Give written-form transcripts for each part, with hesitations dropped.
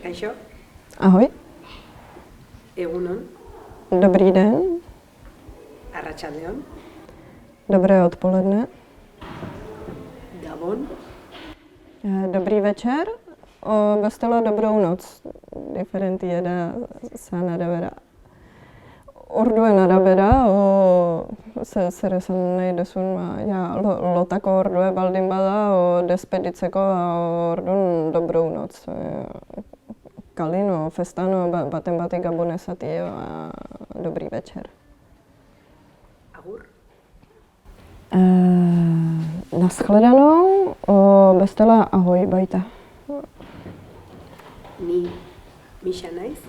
Kaixo, Ahoj, egunon, dobrý den, arratsaldeon, dobré odpoledne, gabon, dobrý večer, bestela dobrou noc, diferentieda sana davera. Orduen arabera, zer esan nahi desun, ja, lotako ordue baldin bada, despeditzeko, orduan dobrou noc. Kalino, festano, baten batik gabonezati, dobrý večer. agur, Nashledanou, bestela ahoj baita. ni Mixa naiz,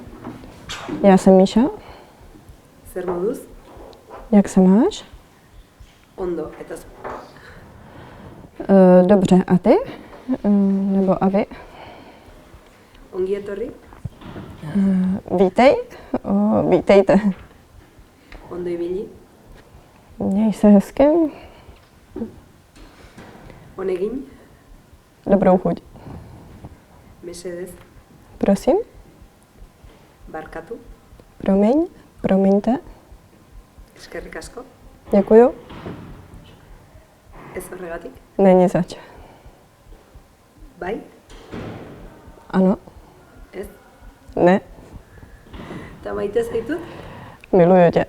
Já jsem Míša, zer moduz, jak se máš? ondo, eta zu. Dobře, a ty? Nebo a vy? Ongi etorri, Vítej, vítejte. ondo ibili, Měj se hezky, honegin, dobrou chuť. mesedez, Prosím, barkatu, promiňte, eskerrik asko, děkuju, ez horregatik, není zač. bai, Ano, ez, ne, eta maite zaitut, miluju tě.